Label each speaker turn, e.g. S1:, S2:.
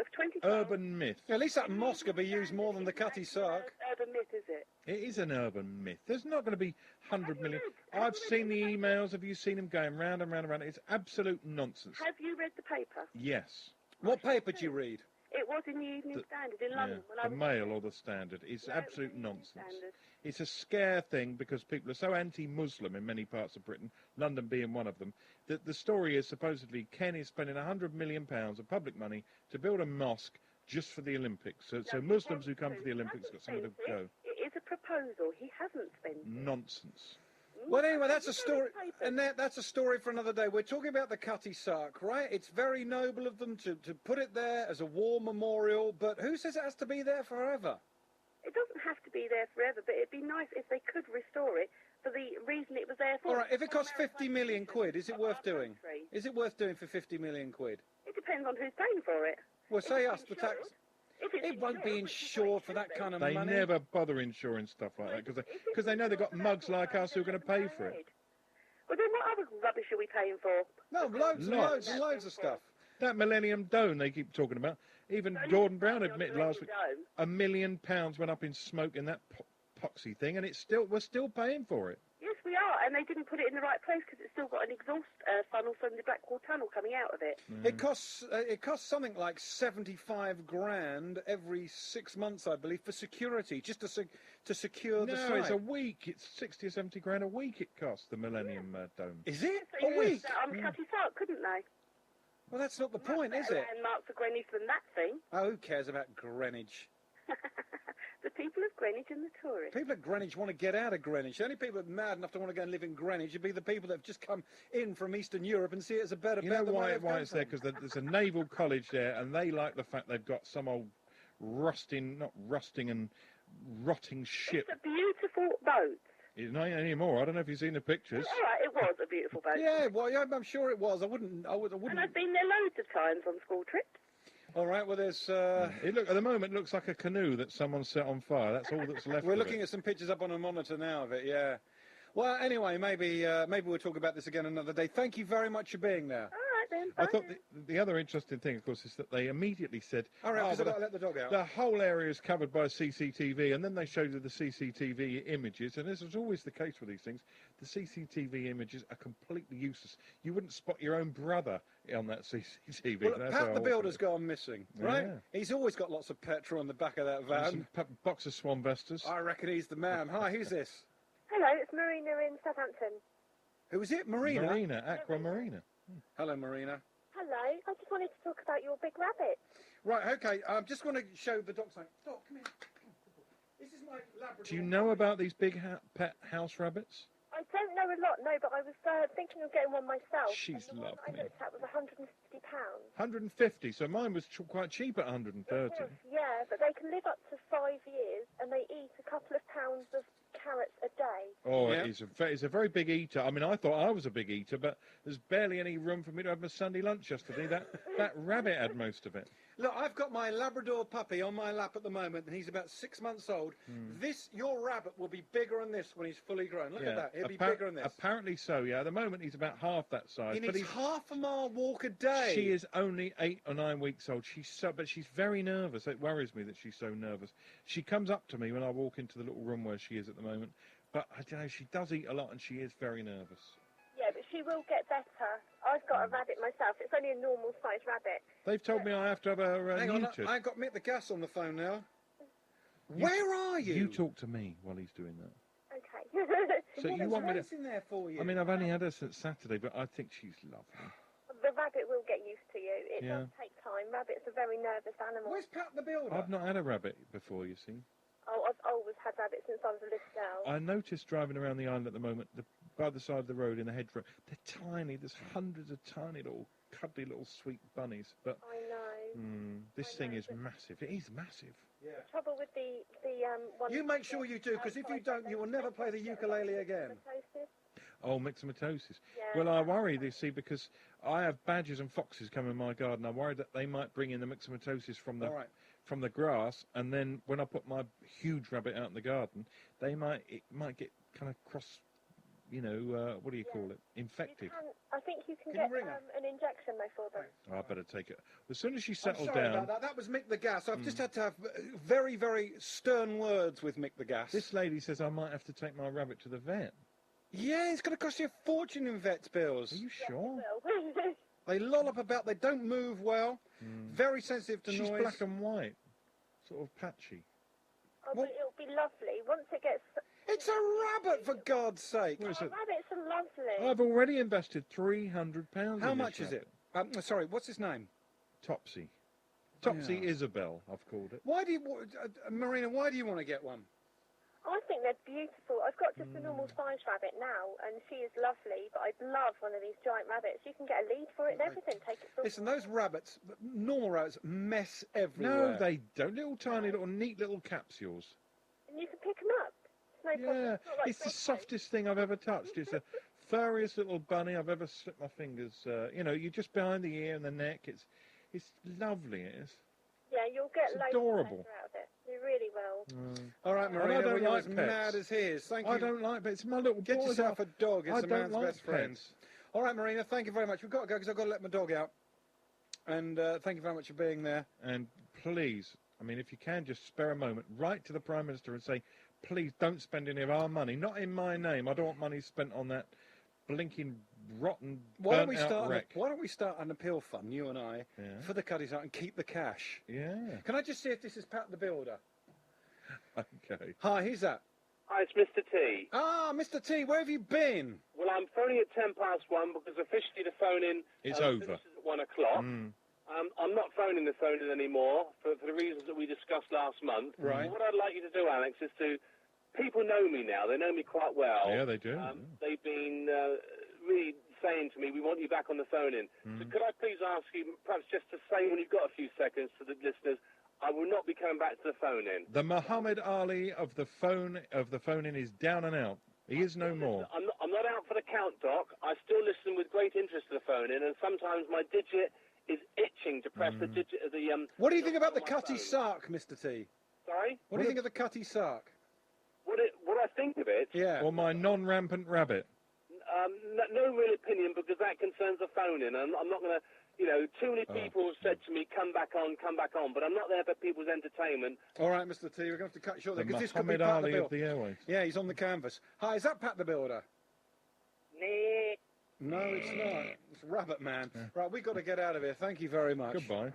S1: both 2012.
S2: Urban myth.
S3: At least that mosque will be used more than the Cutty Sark.
S1: Urban myth, is it?
S2: It is an urban myth. There's not going to be 100 million. I've seen the emails. Have you seen them going round and round and round? It's absolute nonsense.
S1: Have you read the paper?
S2: Yes.
S3: What paper do you read?
S1: It was in the Evening Standard in London. When I
S2: The
S1: was
S2: Mail or the Standard. It's
S1: No,
S2: absolute
S1: it was in the
S2: nonsense.
S1: Standard.
S2: It's a scare thing because people are so anti-Muslim in many parts of Britain, London being one of them, that the story is supposedly Ken is spending £100 million of public money to build a mosque just for the Olympics. So Muslims who come to the Olympics got somewhere to go.
S1: It is a proposal. He hasn't spent it.
S2: Nonsense.
S3: Well, anyway, that's a story, and that's a story for another day. We're talking about the Cutty Sark, right? It's very noble of them to put it there as a war memorial, but who says it has to be there forever?
S1: It doesn't have to be there forever, but it'd be nice if they could restore it for the reason it was there for.
S3: All right, if it costs 50 million quid, is it worth doing? Is it worth doing for 50 million quid?
S1: It depends on who's paying for it.
S3: Well, say
S1: If
S3: us,
S1: it's
S3: the tax.
S1: insured- if it's
S3: It won't be
S1: which is
S3: insured
S1: what it
S3: for that
S1: should
S3: kind
S1: be.
S3: of
S2: They
S3: money.
S2: never bother insuring stuff like that because they know they've got mugs like us who are going to pay for it.
S1: Well, then what other rubbish are we paying for?
S3: No, loads and loads and loads of stuff.
S2: That Millennium Dome they keep talking about. Even Gordon Brown admitted last week £1 million went up in smoke in that poxy thing, and we're still paying for it.
S1: Yes, we are, and they didn't put it in the right place because it's still got an exhaust funnel from the Blackwall Tunnel coming out of it.
S3: It costs something like 75 grand every 6 months, I believe, for security, just to secure the
S2: No,
S3: site.
S2: it's a week. It's 60 or 70 grand a week it costs, the Millennium Dome.
S3: Is it?
S1: So
S3: A week?
S1: Cutty Sark, couldn't they?
S3: Well, that's not the point, is it?
S1: Landmark for Greenwich than that thing.
S3: Oh, who cares about Greenwich?
S1: The people of Greenwich and the tourists.
S3: People at Greenwich want to get out of Greenwich. The only people that are mad enough to want to go and live in Greenwich would be the people that have just come in from Eastern Europe and see it as a better
S2: You know
S3: than where
S2: why
S3: they've
S2: it's there?
S3: come
S2: Because there's a naval college there, and they like the fact they've got some old rotting and rotting ship.
S1: It's a beautiful boat.
S2: It's not anymore. I don't know if you've seen the pictures.
S1: All right, it was a beautiful boat.
S3: Yeah, well, yeah, I'm sure it was. I wouldn't.
S1: And I've been there loads of times on school trips.
S3: All right, well, there's...
S2: At the moment, it looks like a canoe that someone set on fire. That's all that's left.
S3: We're looking at some pictures up on a monitor now of it, yeah. Well, anyway, maybe we'll talk about this again another day. Thank you very much for being there.
S1: All right, then.
S2: I thought the other interesting thing, of course, is that they immediately said,
S3: All right, because I've got to let the dog out.
S2: the whole area is covered by CCTV, and then they showed you the CCTV images, and this is always the case with these things. The CCTV images are completely useless. You wouldn't spot your own brother on that CCTV.
S3: Well,
S2: That's
S3: Pat
S2: how
S3: the
S2: awful
S3: Builder's
S2: it is.
S3: gone missing, right?
S2: Yeah.
S3: He's always got lots of petrol on the back of that van.
S2: Some box of Swan Vestas.
S3: I reckon he's the man. Hi, who's this?
S4: Hello, it's Marina in Southampton.
S3: Who is it? Marina?
S2: Marina, Aqua Marina.
S3: Hello, Marina.
S4: Hello, I just wanted to talk about your big rabbit.
S3: Right, okay, I'm just going to show the dog something. Doc, come here. This is my Labrador.
S2: Do you know about these big pet house rabbits?
S4: I don't know a lot, no, but I was thinking of getting one myself.
S2: She's
S4: and the one
S2: lovely.
S4: I looked at was £150.
S2: 150, so mine was quite cheap at 130.
S4: Yeah, but they can live up to 5 years, and they eat a couple of pounds of carrots a day.
S2: Oh,
S3: Yeah.
S2: it's a very big eater. I mean, I thought I was a big eater, but there's barely any room for me to have my Sunday lunch yesterday. That rabbit had most of it.
S3: Look, I've got my Labrador puppy on my lap at the moment, and he's about 6 months old. Your rabbit will be bigger than this when he's fully grown. Look at that, he'll be bigger than this.
S2: Apparently so, yeah. At the moment, he's about half that size.
S3: He
S2: but
S3: needs half a mile walk a day.
S2: She is only 8 or 9 weeks old. But she's very nervous. It worries me that she's so nervous. She comes up to me when I walk into the little room where she is at the moment. But I don't know, she does eat a lot, and she is very nervous.
S4: Yeah, but she will get better. I've got a rabbit myself. It's only a normal-sized rabbit.
S2: They've told me I have to have her
S3: Hang on,
S2: neutered.
S3: I got Mick the Gas on the phone now. Where are you?
S2: You talk to me while he's doing that.
S4: Okay.
S2: So you want me to...
S3: in there for you?
S2: I mean, I've only had her since Saturday, but I think she's lovely.
S4: The rabbit will get used to you. It
S2: Yeah.
S4: does take time. Rabbits are very nervous animals.
S3: Where's Pat the Builder?
S2: I've not had a rabbit before, you see.
S4: Oh, I've always had rabbits since I was a little girl.
S2: I noticed driving around the island at the moment, by the side of the road in the hedgerow, they're tiny. There's hundreds of tiny little, cuddly little sweet bunnies. But
S4: I know.
S2: this thing is massive. It is massive.
S3: Yeah.
S4: Trouble with the one.
S3: You make sure you do, because if you don't, you will never play the ukulele again.
S4: Mycosis.
S2: Oh, myxomatosis.
S4: Yeah.
S2: Well, I worry, you see, because I have badgers and foxes come in my garden. I worry that they might bring in the myxomatosis from the grass, and then when I put my huge rabbit out in the garden, it might get kind of cross what do you call it? Infected.
S4: I think you can
S3: Can you
S4: get
S3: ring her?
S4: an injection though for them.
S2: Oh, I better take it. As soon as she
S3: I'm
S2: settled
S3: sorry
S2: down,
S3: about that. That was Mick the Gas. I've just had to have very, very stern words with Mick the Gas.
S2: this lady says I might have to take my rabbit to the vet.
S3: Yeah, it's going to cost you a fortune in vet's bills.
S2: Are you sure?
S4: Well,
S3: They lollop about. They don't move well. Very sensitive to
S2: She's
S3: noise.
S2: black and white, sort of patchy.
S4: but it'll be lovely once it gets.
S3: It's a rabbit, for God's sake.
S2: What is it?
S4: Rabbits are lovely.
S2: I've already invested £300.
S3: How
S2: in
S3: much
S2: this
S3: is it?
S2: rabbit.
S3: Sorry, what's his name?
S2: Topsy. Topsy
S3: Yeah.
S2: Isabel, I've called it.
S3: Why do you, Marina? Why do you want to get one?
S4: I think they're beautiful. I've got just a normal size rabbit now, and she is lovely, but I'd love one of these giant rabbits. You can get a lead for it and everything. Take it for
S3: Listen, those rabbits, normal rabbits, mess everywhere.
S2: No, they don't. Little tiny, neat little capsules.
S4: And you can pick them up. It's no problem.
S2: Yeah,
S4: It's not like
S2: it's the
S4: French
S2: softest thing I've ever touched. It's the furriest little bunny I've ever slipped my fingers. You're just behind the ear and the neck. It's lovely. It is.
S4: Yeah, you'll get
S2: It's
S4: loads
S2: adorable.
S4: of pleasure out of it. You really will.
S3: All right,
S2: And I
S3: Marina,
S2: don't
S3: well, you're
S2: like
S3: as
S2: pets.
S3: mad as he is. Thank you.
S2: I don't like pets. It's my little
S3: Get
S2: boys.
S3: yourself a dog. It's
S2: I
S3: a
S2: don't
S3: man's
S2: like
S3: best friend.
S2: pets.
S3: All right, Marina, thank you very much. We've got to go because I've got to let my dog out. And thank you very much for being there.
S2: And please, if you can, just spare a moment, write to the Prime Minister and say, please don't spend any of our money, not in my name. I don't want money spent on that blinking, rotten, burnt out wreck.
S3: Why don't we start an appeal fund, you and I, for the Cutty Sark and keep the cash?
S2: Yeah.
S3: Can I just see if this is Pat the Builder?
S2: Okay.
S3: Hi, who's that?
S5: Hi, it's Mr. T.
S3: Ah, Mr. T, where have you been?
S5: Well, I'm phoning at 1 because officially the phone-in
S2: It's over.
S5: finishes at 1 o'clock. I'm not phoning the phone-in anymore for the reasons that we discussed last month.
S3: Right.
S5: What I'd like you to do, Alex, is to... People know me now. They know me quite well.
S2: Yeah, they do.
S5: They've been really saying to me, we want you back on the phone-in. So could I please ask you, perhaps just to say when you've got a few seconds to the listeners, I will not be coming back to the phone-in.
S2: The Muhammad Ali of the phone-in is down and out. He is no more.
S5: I'm not out for the count, Doc. I still listen with great interest to the phone-in, and sometimes my digit is itching to press the digit of the...
S3: What do you think about the
S5: on my
S3: Cutty
S5: phone.
S3: Sark, Mr. T?
S5: Sorry?
S3: What do you think of the Cutty Sark?
S5: What I think of it...
S3: Yeah.
S2: Or my non-rampant rabbit.
S5: No real opinion, because that concerns the phone-in. I'm not going to... too many people have said to me, come back on, but I'm not there for people's entertainment.
S3: All right, Mr. T, we're going to have to cut you short there,
S2: The
S3: because this could be
S2: Muhammad
S3: Pat the
S2: Ali of
S3: Builder.
S2: the airways.
S3: Yeah, he's on the canvas. Hi, is that Pat the Builder? No, it's not. It's Rabbit Man. Right, we've got to get out of here. Thank you very much.
S2: Goodbye.